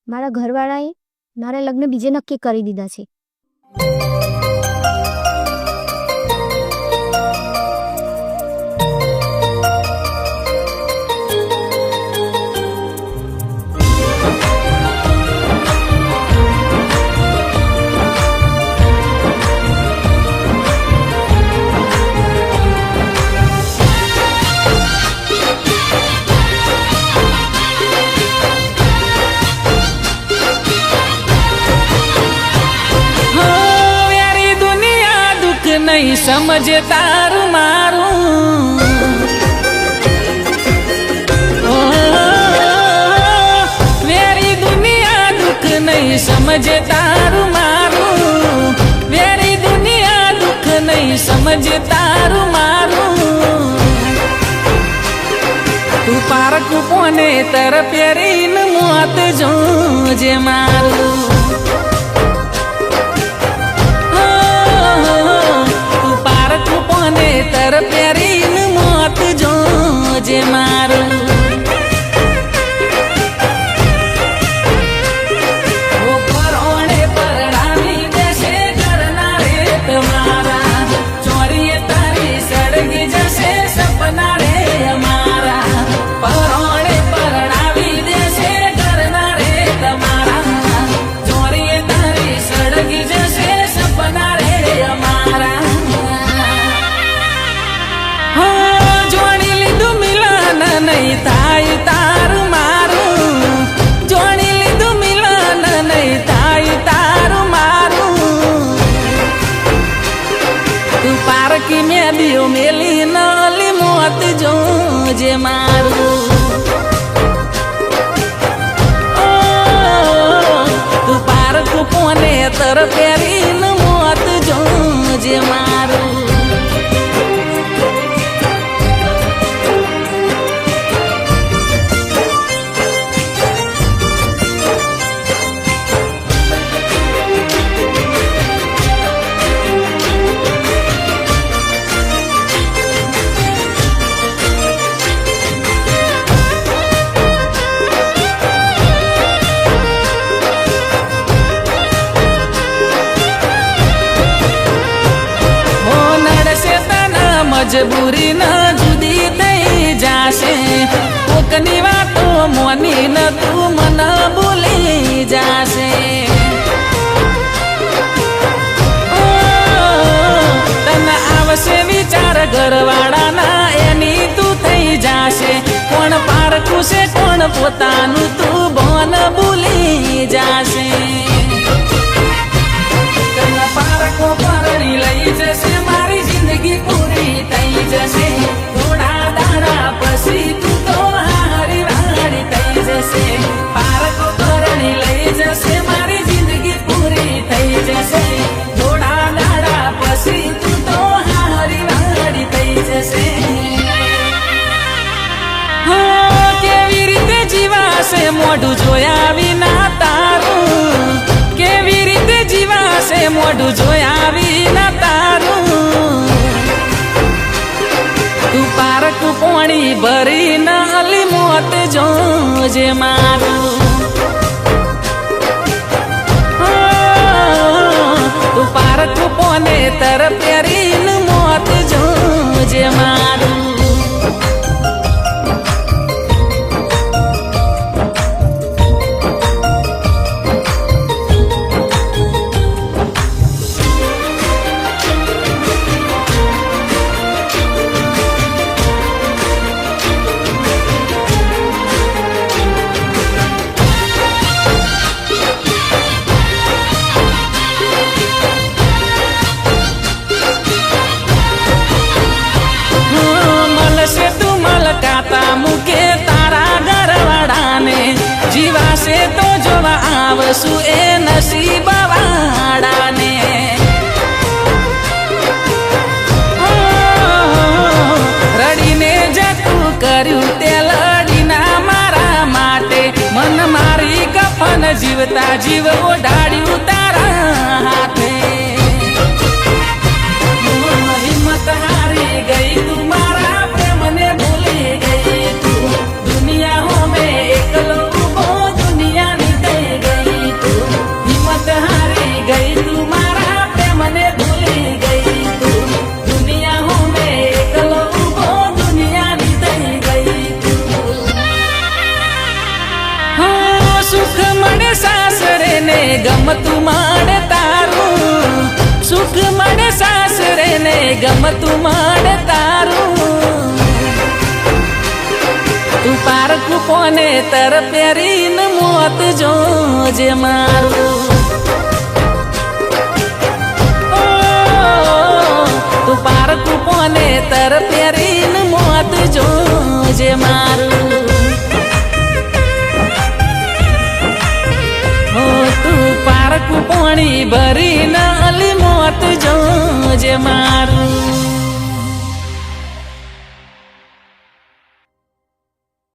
મારા ઘરવાળાએ મારા લગ્ન બીજે નક્કી કરી દીધા છે. नहीं समझे तारू मारू वेरी दुनिया दुख नहीं समझे तारू मारू वेरी दुनिया दुख नहीं समझे तारू मारू तू पार्क कोने तर प्यारीन मौत जो जे मारू तर प्यारीन मौत जो जे मारू वो परोणे परणामी जैसे करना रे तुम्हारा चोरिए तारी सड़गी जैसे सपना रे हमारा परोणे परणामी जैसे करना रे तुम्हारा चोरिए तारी सड़गी जैसे सपना रे हमारा नहीं थाई तारू मारू जोड़ी लीधु मिलन नहीं थाई तारू मारू तू पार्की में दियो मेली नली मौत जो जे मारू तू पार्क पोने तर प्यारीन मौत जो जे मारू मजबूरी न जुदी थई जाशे कोकनी वातो मोनी न तू मन भूली जाशे तन आवशे विचार घरवाड़ा ना एनी तू थई जाशे कोण पारखू से कोण पोतानु तू बोन भूली जाशे तन पारखो परणी लई जशे मारी जिंदगी पूरी तई जैसे थोड़ा दाड़ा पसी तू तो हारी वारी तई जैसे पार को करनी लई जैसे मारी जिंदगी पूरी तई जैसे थोड़ा दाड़ा पसी तू तो हारी वारी तई जैसे केवी रीते जीवा से मोढू जोया विना तारू केवी रीते जीवा से मोढू जोया विना तारू तू पार्क पोणी भरी नली मौत जो जे मारू तू पार्क पोने तर प्यारीन मौत जो जे मारू मुके तारा घरवाड़ाने जीवा से तो जोवा आवसु ए नसीब वाड़ाने रड़ी ने जतु कर्यु ते लड़ी ना मारा माटे मन मारी कफन जीवता जीव ओढ़ाड़्यु तारा हाथे हिम्मत हारी गई तुम्हारा प्रेम ने भूली गई तू दुनिया हो में एकलो दुनिया निकल ને ગમતું મળે તારું, સુખ મળે સાસરે ને ગમતું મળે તારું. તું પારકું કોને તર પહેરીને મોત જોજે મારું. તું પારકું કોને તર પહેરીને મોત જોજે મારું. તું પારકું પાણી ભરીને અલી મોત જોજે મારું.